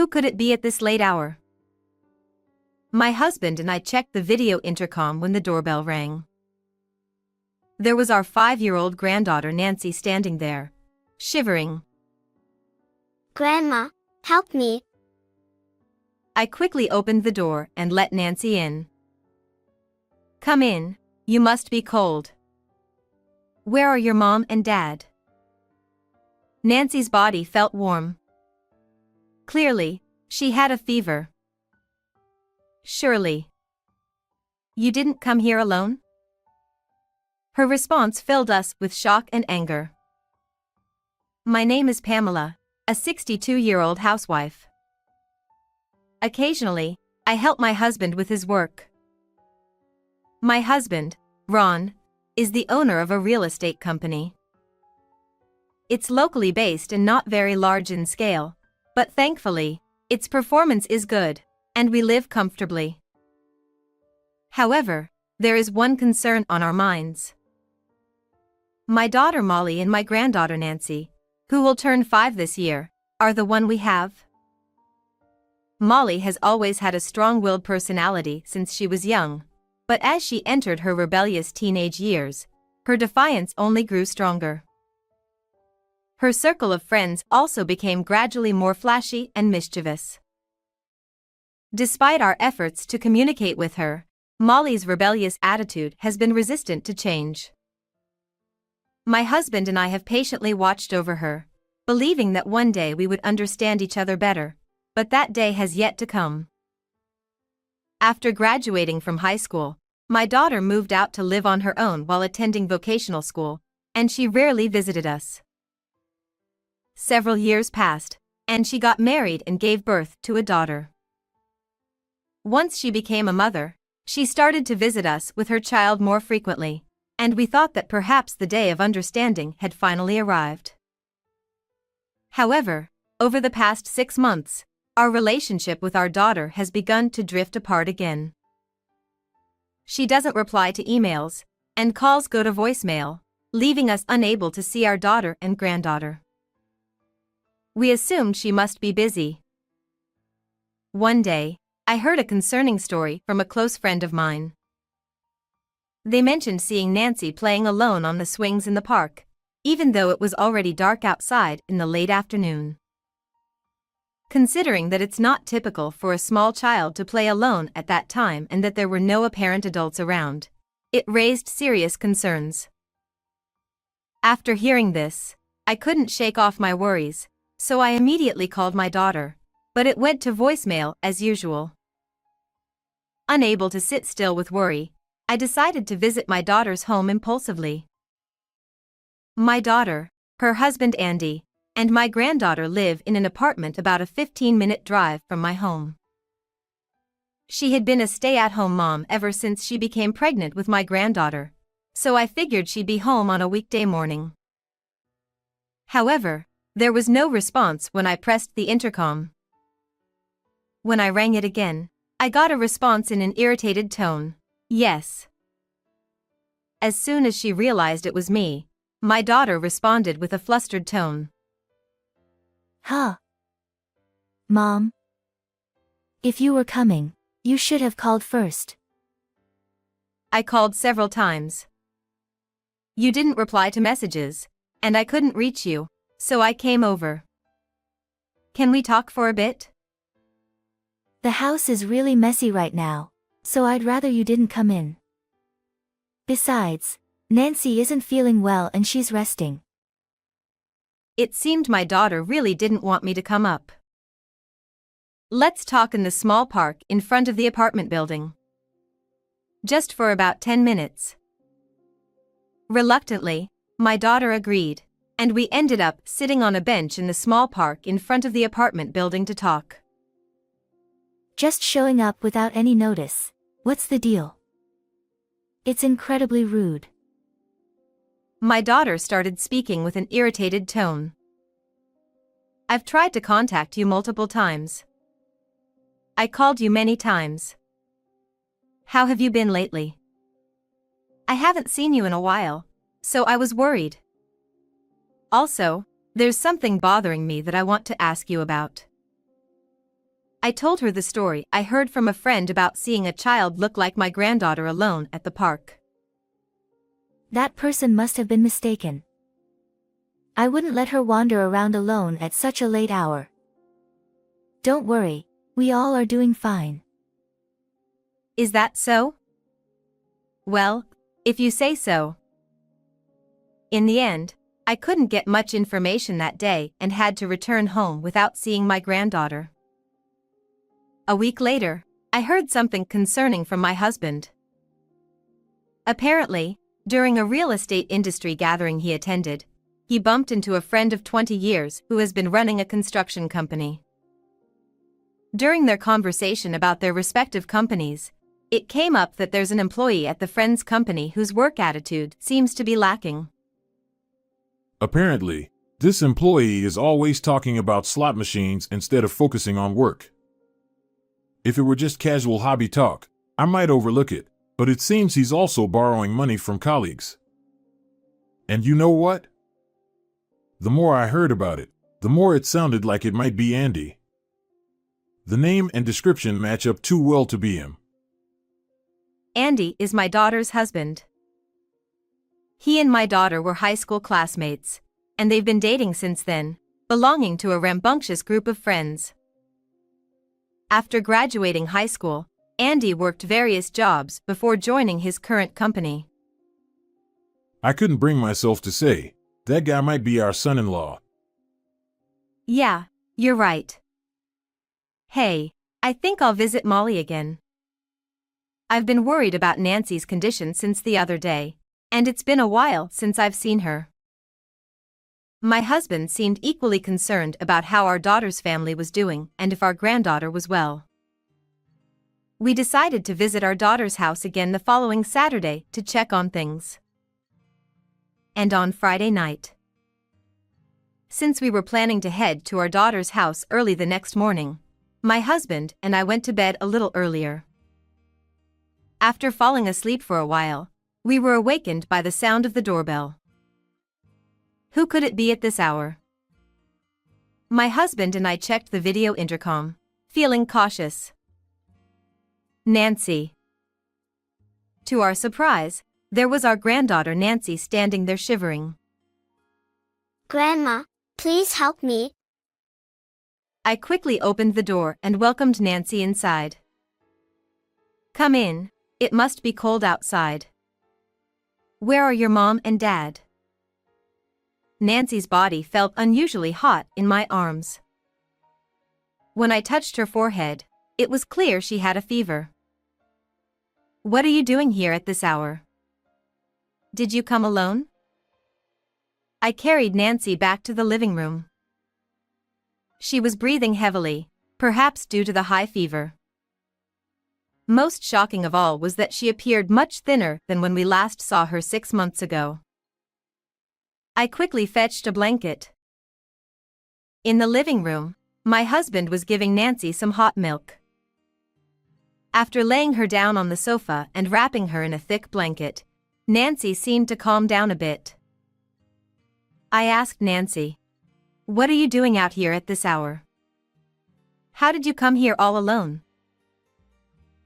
Who could it be at this late hour? My husband and I checked the video intercom when the doorbell rang. There was our 5-year-old granddaughter Nancy standing there, shivering. Grandma, help me. I quickly opened the door and let Nancy in. Come in, you must be cold. Where are your mom and dad? Nancy's body felt warm. Clearly, she had a fever. Surely. You didn't come here alone? Her response filled us with shock and anger. My name is Pamela, a 62-year-old housewife. Occasionally, I help my husband with his work. My husband, Ron, is the owner of a real estate company. It's locally based and not very large in scale, but thankfully, its performance is good, and we live comfortably. However, there is one concern on our minds. My daughter Molly and my granddaughter Nancy, who will turn 5 this year, are the one we have. Molly has always had a strong-willed personality since she was young, but as she entered her rebellious teenage years, her defiance only grew stronger. Her circle of friends also became gradually more flashy and mischievous. Despite our efforts to communicate with her, Molly's rebellious attitude has been resistant to change. My husband and I have patiently watched over her, believing that one day we would understand each other better, but that day has yet to come. After graduating from high school, my daughter moved out to live on her own while attending vocational school, and she rarely visited us. Several years passed, and she got married and gave birth to a daughter. Once she became a mother, she started to visit us with her child more frequently, and we thought that perhaps the day of understanding had finally arrived. However, over the past 6 months, our relationship with our daughter has begun to drift apart again. She doesn't reply to emails, and calls go to voicemail, leaving us unable to see our daughter and granddaughter. We assumed she must be busy. One day, I heard a concerning story from a close friend of mine. They mentioned seeing Nancy playing alone on the swings in the park, even though it was already dark outside in the late afternoon. Considering that it's not typical for a small child to play alone at that time and that there were no apparent adults around, it raised serious concerns. After hearing this, I couldn't shake off my worries, so I immediately called my daughter, but it went to voicemail as usual. Unable to sit still with worry, I decided to visit my daughter's home impulsively. My daughter, her husband Andy, and my granddaughter live in an apartment about a 15-minute drive from my home. She had been a stay-at-home mom ever since she became pregnant with my granddaughter, so I figured she'd be home on a weekday morning. However, there was no response when I pressed the intercom. When I rang it again, I got a response in an irritated tone. Yes. As soon as she realized it was me, my daughter responded with a flustered tone. Huh. Mom. If you were coming, you should have called first. I called several times. You didn't reply to messages, and I couldn't reach you, so I came over. Can we talk for a bit? The house is really messy right now, so I'd rather you didn't come in. Besides, Nancy isn't feeling well and she's resting. It seemed my daughter really didn't want me to come up. Let's talk in the small park in front of the apartment building. Just for about 10 minutes. Reluctantly, my daughter agreed, and we ended up sitting on a bench in the small park in front of the apartment building to talk. Just showing up without any notice. What's the deal? It's incredibly rude. My daughter started speaking with an irritated tone. I've tried to contact you multiple times. I called you many times. How have you been lately? I haven't seen you in a while, so I was worried. Also, there's something bothering me that I want to ask you about. I told her the story I heard from a friend about seeing a child look like my granddaughter alone at the park. That person must have been mistaken. I wouldn't let her wander around alone at such a late hour. Don't worry, we all are doing fine. Is that so? Well, if you say so. In the end, I couldn't get much information that day and had to return home without seeing my granddaughter. A week later, I heard something concerning from my husband. Apparently, during a real estate industry gathering he attended, he bumped into a friend of 20 years who has been running a construction company. During their conversation about their respective companies, it came up that there's an employee at the friend's company whose work attitude seems to be lacking. Apparently, this employee is always talking about slot machines instead of focusing on work. If it were just casual hobby talk, I might overlook it, but it seems he's also borrowing money from colleagues. And you know what? The more I heard about it, the more it sounded like it might be Andy. The name and description match up too well to be him. Andy is my daughter's husband. He and my daughter were high school classmates, and they've been dating since then, belonging to a rambunctious group of friends. After graduating high school, Andy worked various jobs before joining his current company. I couldn't bring myself to say, that guy might be our son-in-law. Yeah, you're right. Hey, I think I'll visit Molly again. I've been worried about Nancy's condition since the other day, and it's been a while since I've seen her. My husband seemed equally concerned about how our daughter's family was doing and if our granddaughter was well. We decided to visit our daughter's house again the following Saturday to check on things. And on Friday night. Since we were planning to head to our daughter's house early the next morning, my husband and I went to bed a little earlier. After falling asleep for a while, we were awakened by the sound of the doorbell. Who could it be at this hour? My husband and I checked the video intercom, feeling cautious. Nancy. To our surprise, there was our granddaughter Nancy standing there shivering. Grandma, please help me. I quickly opened the door and welcomed Nancy inside. Come in, it must be cold outside. Where are your mom and dad? Nancy's body felt unusually hot in my arms. When I touched her forehead, it was clear she had a fever. What are you doing here at this hour? Did you come alone? I carried Nancy back to the living room. She was breathing heavily, perhaps due to the high fever. Most shocking of all was that she appeared much thinner than when we last saw her 6 months ago. I quickly fetched a blanket. In the living room, my husband was giving Nancy some hot milk. After laying her down on the sofa and wrapping her in a thick blanket, Nancy seemed to calm down a bit. I asked Nancy, "What are you doing out here at this hour? How did you come here all alone?"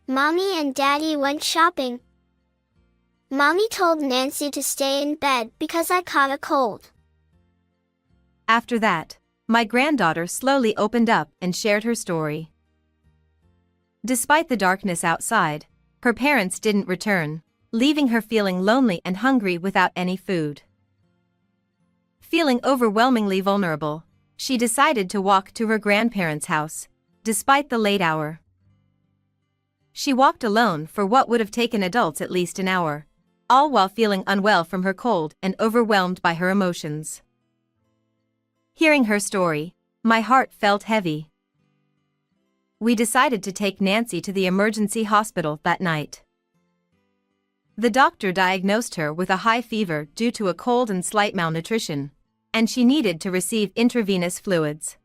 Mommy and Daddy went shopping. Mommy told Nancy to stay in bed because I caught a cold. After that, my granddaughter slowly opened up and shared her story. Despite the darkness outside, her parents didn't return, leaving her feeling lonely and hungry without any food. Feeling overwhelmingly vulnerable, she decided to walk to her grandparents' house, despite the late hour. She walked alone for what would have taken adults at least an hour, all while feeling unwell from her cold and overwhelmed by her emotions. Hearing her story, my heart felt heavy. We decided to take Nancy to the emergency hospital that night. The doctor diagnosed her with a high fever due to a cold and slight malnutrition, and she needed to receive intravenous fluids.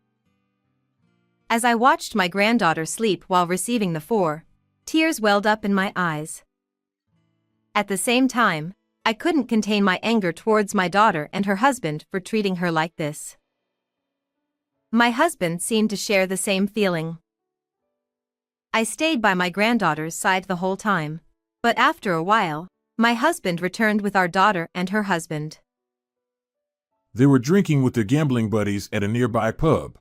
As I watched my granddaughter sleep while receiving the tears welled up in my eyes. At the same time, I couldn't contain my anger towards my daughter and her husband for treating her like this. My husband seemed to share the same feeling. I stayed by my granddaughter's side the whole time. But after a while, my husband returned with our daughter and her husband. They were drinking with their gambling buddies at a nearby pub.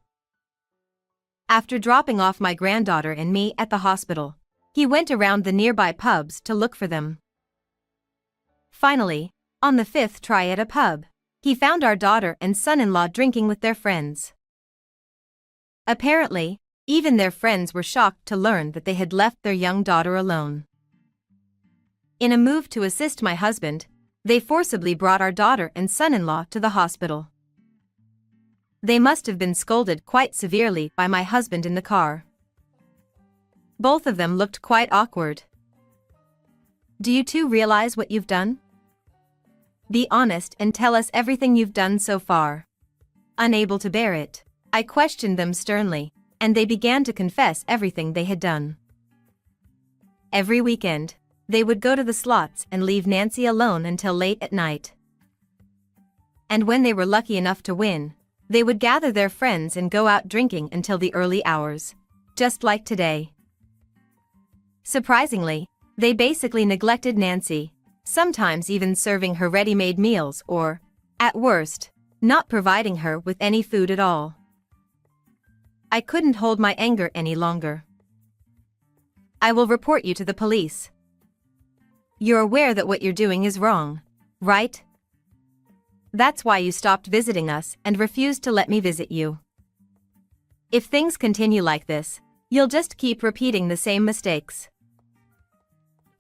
After dropping off my granddaughter and me at the hospital, he went around the nearby pubs to look for them. Finally, on the 5th try at a pub, he found our daughter and son-in-law drinking with their friends. Apparently, even their friends were shocked to learn that they had left their young daughter alone. In a move to assist my husband, they forcibly brought our daughter and son-in-law to the hospital. They must have been scolded quite severely by my husband in the car. Both of them looked quite awkward. Do you two realize what you've done? Be honest and tell us everything you've done so far. Unable to bear it, I questioned them sternly, and they began to confess everything they had done. Every weekend, they would go to the slots and leave Nancy alone until late at night. And when they were lucky enough to win, they would gather their friends and go out drinking until the early hours, just like today. Surprisingly, they basically neglected Nancy, sometimes even serving her ready-made meals or, at worst, not providing her with any food at all. I couldn't hold my anger any longer. I will report you to the police. You're aware that what you're doing is wrong, right? That's why you stopped visiting us and refused to let me visit you. If things continue like this, you'll just keep repeating the same mistakes.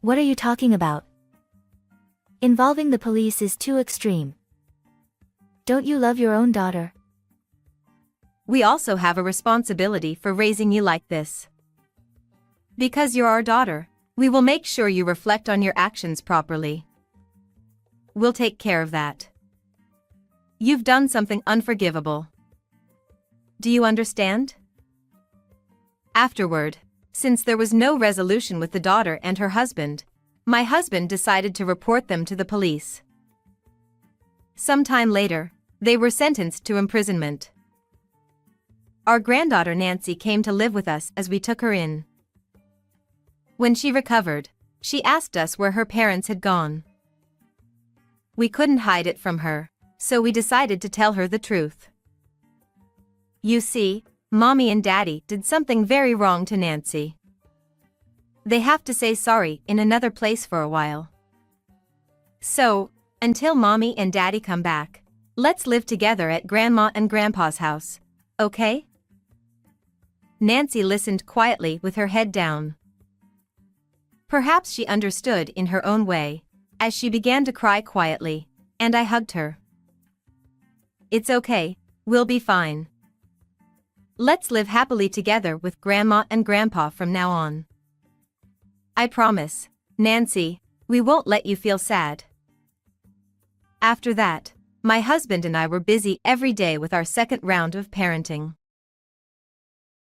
What are you talking about? Involving the police is too extreme. Don't you love your own daughter? We also have a responsibility for raising you like this. Because you're our daughter, we will make sure you reflect on your actions properly. We'll take care of that. You've done something unforgivable. Do you understand? Afterward, since there was no resolution with the daughter and her husband, my husband decided to report them to the police. Sometime later, they were sentenced to imprisonment. Our granddaughter Nancy came to live with us as we took her in. When she recovered, she asked us where her parents had gone. We couldn't hide it from her, so we decided to tell her the truth. You see, Mommy and Daddy did something very wrong to Nancy. They have to say sorry in another place for a while. So, until Mommy and Daddy come back, let's live together at Grandma and Grandpa's house, okay? Nancy listened quietly with her head down. Perhaps she understood in her own way, as she began to cry quietly, and I hugged her. It's okay, we'll be fine. Let's live happily together with Grandma and Grandpa from now on. I promise, Nancy, we won't let you feel sad. After that, my husband and I were busy every day with our second round of parenting.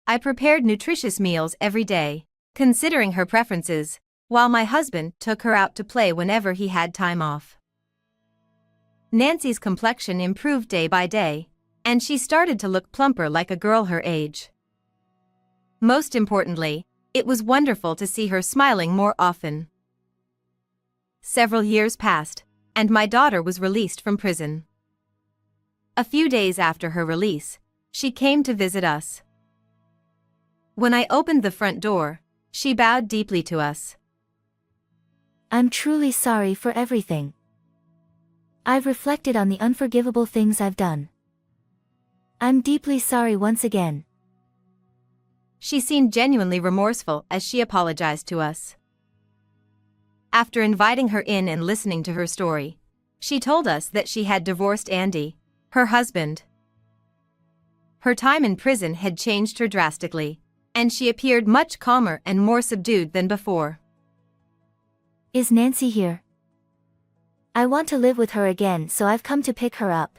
I prepared nutritious meals every day, considering her preferences, while my husband took her out to play whenever he had time off. Nancy's complexion improved day by day, and she started to look plumper like a girl her age. Most importantly, it was wonderful to see her smiling more often. Several years passed, and my daughter was released from prison. A few days after her release, she came to visit us. When I opened the front door, she bowed deeply to us. I'm truly sorry for everything. I've reflected on the unforgivable things I've done. I'm deeply sorry once again. She seemed genuinely remorseful as she apologized to us. After inviting her in and listening to her story, she told us that she had divorced Andy, her husband. Her time in prison had changed her drastically, and she appeared much calmer and more subdued than before. Is Nancy here? I want to live with her again, so I've come to pick her up.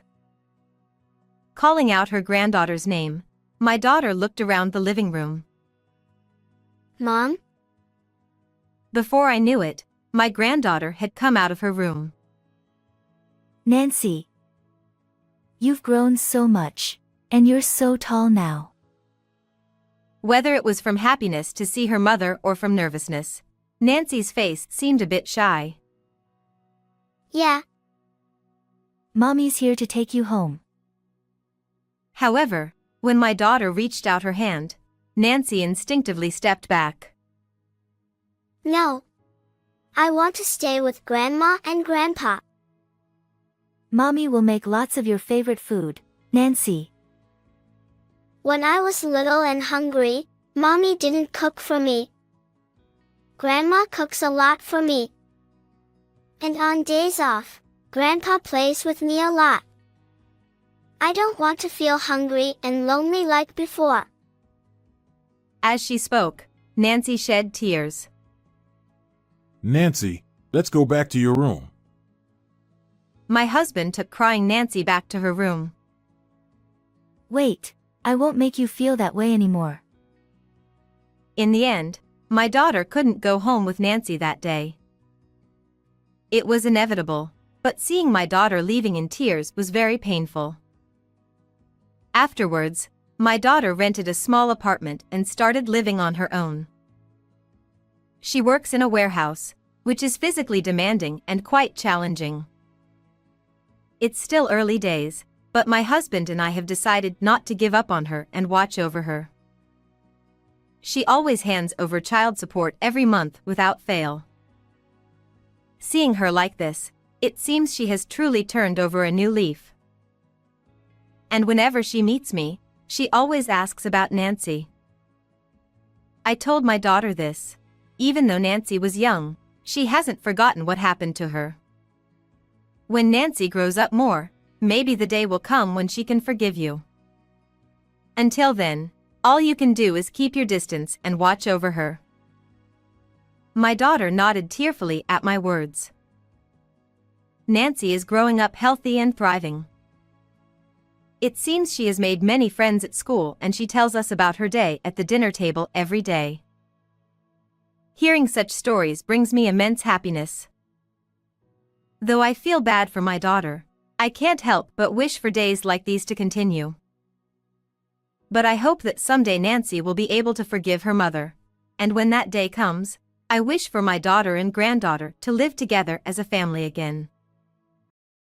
Calling out her granddaughter's name, my daughter looked around the living room. Mom? Before I knew it, my granddaughter had come out of her room. Nancy. You've grown so much, and you're so tall now. Whether it was from happiness to see her mother or from nervousness, Nancy's face seemed a bit shy. Yeah. Mommy's here to take you home. However, when my daughter reached out her hand, Nancy instinctively stepped back. No. I want to stay with Grandma and Grandpa. Mommy will make lots of your favorite food, Nancy. When I was little and hungry, Mommy didn't cook for me. Grandma cooks a lot for me. And on days off, Grandpa plays with me a lot. I don't want to feel hungry and lonely like before. As she spoke, Nancy shed tears. Nancy, let's go back to your room. My husband took crying Nancy back to her room. Wait, I won't make you feel that way anymore. In the end, my daughter couldn't go home with Nancy that day. It was inevitable, but seeing my daughter leaving in tears was very painful. Afterwards, my daughter rented a small apartment and started living on her own. She works in a warehouse, which is physically demanding and quite challenging. It's still early days, but my husband and I have decided not to give up on her and watch over her. She always hands over child support every month without fail. Seeing her like this, it seems she has truly turned over a new leaf. And whenever she meets me, she always asks about Nancy. I told my daughter this. Even though Nancy was young, she hasn't forgotten what happened to her. When Nancy grows up more, maybe the day will come when she can forgive you. Until then, all you can do is keep your distance and watch over her. My daughter nodded tearfully at my words. Nancy is growing up healthy and thriving. It seems she has made many friends at school and she tells us about her day at the dinner table every day. Hearing such stories brings me immense happiness. Though I feel bad for my daughter, I can't help but wish for days like these to continue. But I hope that someday Nancy will be able to forgive her mother, and when that day comes, I wish for my daughter and granddaughter to live together as a family again.